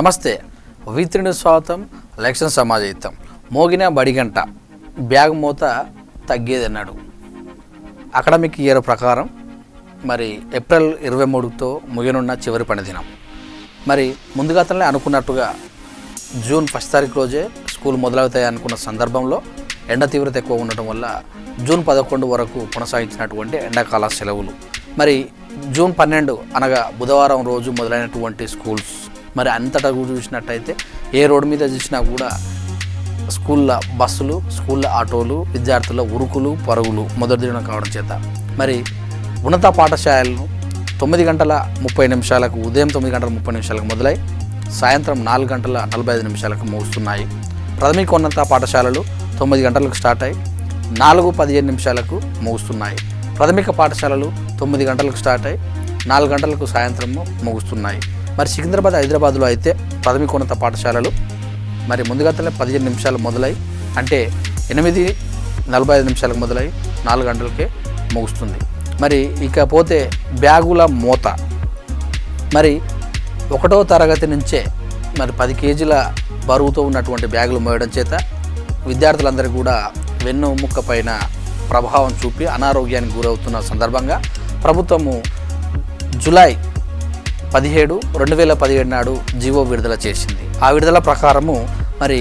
నమస్తే V3 news స్వాగతం. Election సమాజహితం. మోగిన బడిగంట bag మూత తగ్గేదన్నాడు. అకాడమిక్ ఇయర్ ప్రకారం మరి ఏప్రిల్ 23తో ముగియనున్న చివరి పని దినం. మరి ముందుగానే అనుకున్నట్టుగా జూన్ 1 తారీఖు రోజే స్కూల్ మొదలవుతాయి అనుకున్న సందర్భంలో ఎండ తీవ్రత ఎక్కువ ఉండటం వల్ల జూన్ 11 వరకు కొనసాగించినటువంటి ఎండాకాల సెలవులు. మరి జూన్ 12 అనగా బుధవారం రోజు మొదలైనటువంటి స్కూల్స్ మరి అంతటా చూసినట్టయితే ఏ రోడ్డు మీద చూసినా కూడా స్కూళ్ళ బస్సులు, స్కూళ్ళ ఆటోలు, విద్యార్థుల ఉరుకులు పరుగులు మొదటి దినం కావడం చేత మరి ఉన్నత పాఠశాలలు 9:30 ఉదయం 9:30 మొదలై సాయంత్రం 4:45 ముగుస్తున్నాయి. ప్రాథమిక ఉన్నత పాఠశాలలు 9 గంటలకు స్టార్ట్ అయ్యి 4:15 ముగుస్తున్నాయి. ప్రాథమిక పాఠశాలలు 9 గంటలకు స్టార్ట్ అయ్యి 4 గంటలకు సాయంత్రము ముగుస్తున్నాయి. మరి సికింద్రాబాద్, హైదరాబాద్లో అయితే ప్రాథమిక ఉన్నత పాఠశాలలు మరి ముందుగానే 15 నిమిషాలు మొదలై అంటే 8:45 మొదలై 4 గంటలకే ముగుస్తుంది. మరి ఇకపోతే బ్యాగుల మూత మరి 1వ తరగతి నుంచే మరి 10 కేజీల బరువుతో ఉన్నటువంటి బ్యాగులు మోయడం చేత విద్యార్థులందరికీ కూడా వెన్నుముక్క పైన ప్రభావం చూపి అనారోగ్యానికి గురవుతున్న సందర్భంగా ప్రభుత్వము జూలై 17, 2017 నాడు జీవో విడుదల చేసింది. ఆ విడుదల ప్రకారము మరి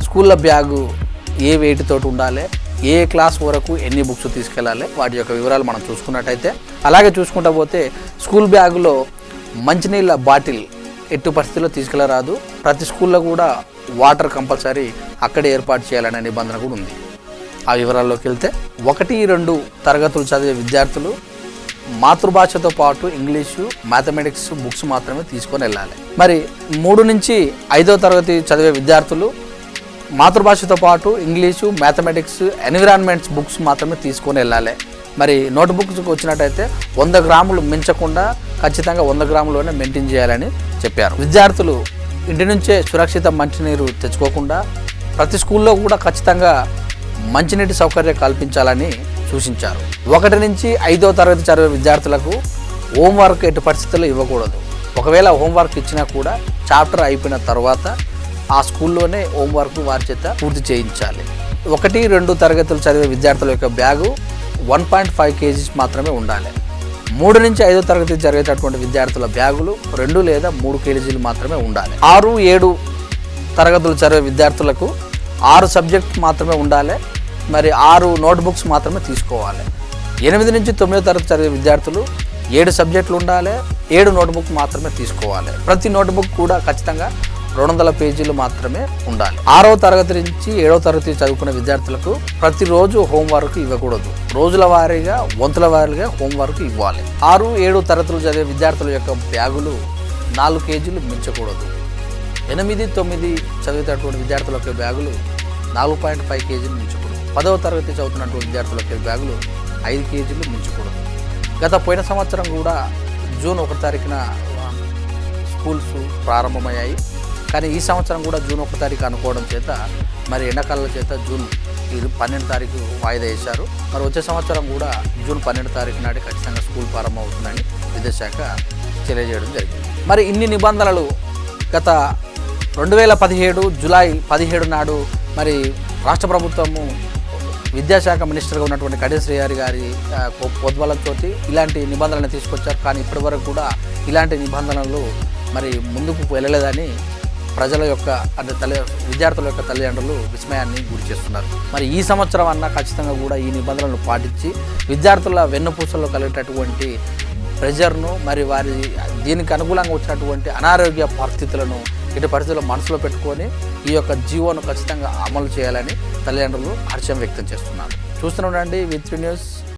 స్కూళ్ళ బ్యాగు ఏ వెయిట్ తోటి ఉండాలి, ఏ క్లాస్ వరకు ఎన్ని బుక్స్ తీసుకెళ్ళాలి, వాటి యొక్క వివరాలు మనం చూసుకున్నట్టయితే అలాగే చూసుకుంటా పోతే స్కూల్ బ్యాగులో మంచినీళ్ళ బాటిల్ ఎట్టి పరిస్థితుల్లో తీసుకెళ్ళరాదు. ప్రతి స్కూల్లో కూడా వాటర్ కంపల్సరీ అక్కడే ఏర్పాటు చేయాలనే నిబంధన కూడా ఉంది. ఆ వివరాల్లోకి వెళ్తే 1, 2 తరగతులు చదివే విద్యార్థులు మాతృభాషతో పాటు ఇంగ్లీషు, మ్యాథమెటిక్స్ బుక్స్ మాత్రమే తీసుకొని వెళ్ళాలి. మరి 3 నుంచి 5వ తరగతి చదివే విద్యార్థులు మాతృభాషతో పాటు ఇంగ్లీషు, మ్యాథమెటిక్స్, ఎన్విరాన్మెంట్స్ బుక్స్ మాత్రమే తీసుకొని వెళ్ళాలి. మరి నోట్ బుక్స్కి వచ్చినట్టయితే 100 గ్రాములు మించకుండా ఖచ్చితంగా 100 గ్రాములోనే మెయింటైన్ చేయాలని చెప్పారు. విద్యార్థులు ఇంటి నుంచే సురక్షిత మంచినీరు తెచ్చుకోకుండా ప్రతి స్కూల్లో కూడా ఖచ్చితంగా మంచినీటి సౌకర్యం కల్పించాలని సూచించారు. 1 నుంచి 5వ తరగతి చదివే విద్యార్థులకు హోంవర్క్ ఎట్టి పరిస్థితుల్లో ఇవ్వకూడదు. ఒకవేళ హోంవర్క్ ఇచ్చినా కూడా చాప్టర్ అయిపోయిన తర్వాత ఆ స్కూల్లోనే హోంవర్క్ వారి చేత పూర్తి చేయించాలి. 1, 2 తరగతులు చదివే విద్యార్థుల యొక్క బ్యాగు 1.5 కేజీస్ మాత్రమే ఉండాలి. 3 నుంచి 5వ తరగతి జరిగేటటువంటి విద్యార్థుల బ్యాగులు 2 లేదా 3 కేజీలు మాత్రమే ఉండాలి. 6, 7 తరగతులు చదివే విద్యార్థులకు 6 సబ్జెక్ట్ మాత్రమే ఉండాలి. మరి 6 నోట్బుక్స్ మాత్రమే తీసుకోవాలి. 8 నుంచి 9వ తరగతి చదివే విద్యార్థులు 7 సబ్జెక్టులు ఉండాలి. 7 నోట్బుక్ మాత్రమే తీసుకోవాలి. ప్రతి నోట్బుక్ కూడా ఖచ్చితంగా 200 పేజీలు మాత్రమే ఉండాలి. 6వ తరగతి నుంచి 7వ తరగతి చదువుకునే విద్యార్థులకు ప్రతిరోజు హోంవర్క్ ఇవ్వకూడదు. రోజుల వారీగా, వంతుల వారీగా హోంవర్క్ ఇవ్వాలి. 6, 7 తరగతులు చదివే విద్యార్థుల యొక్క బ్యాగులు 4 కేజీలు మించకూడదు. 8, 9 చదివేటటువంటి విద్యార్థుల యొక్క బ్యాగులు 4.5 కేజీలు మించకూడదు. 10వ తరగతి చదువుతున్నటువంటి విద్యార్థుల యొక్క బ్యాగులు 5 కేజీలు మించకూడదు. గత పోయిన సంవత్సరం కూడా జూన్ 1 తారీఖున స్కూల్స్ ప్రారంభమయ్యాయి. కానీ ఈ సంవత్సరం కూడా జూన్ 1 తారీఖు అనుకోవడం చేత మరి ఎండాకాలం చేత జూన్ 12 తారీఖు వాయిదా వేశారు. మరి వచ్చే సంవత్సరం కూడా జూన్ 12 తారీఖు నాటి ఖచ్చితంగా స్కూల్ ప్రారంభం అవుతుందని విద్యాశాఖ తెలియజేయడం జరిగింది. మరి ఇన్ని నిబంధనలు గత 2017 జూలై 17 నాడు మరి రాష్ట్ర ప్రభుత్వము విద్యాశాఖ మినిస్టర్గా ఉన్నటువంటి కడియం శ్రీహరి గారి ప్రోద్బలంతో ఇలాంటి నిబంధనలను తీసుకొచ్చారు. కానీ ఇప్పటి వరకు కూడా ఇలాంటి నిబంధనలు మరి ముందుకు వెళ్ళలేదని ప్రజల యొక్క అంటే విద్యార్థుల యొక్క తల్లిదండ్రులు విస్మయాన్ని గురి చేస్తున్నారు. మరి ఈ సంవత్సరం అన్నా ఖచ్చితంగా కూడా ఈ నిబంధనలను పాటించి విద్యార్థుల వెన్నుపూసల్లో కలిగేటటువంటి ప్రెజర్ను మరి వారి దీనికి అనుకూలంగా వచ్చినటువంటి అనారోగ్య పరిస్థితులను ఇటు పరిస్థితుల్లో మనసులో పెట్టుకొని ఈ యొక్క జీవోను ఖచ్చితంగా అమలు చేయాలని తల్లిదండ్రులు హర్షం వ్యక్తం చేస్తున్నారు. చూస్తూనే ఉండండి V3 న్యూస్.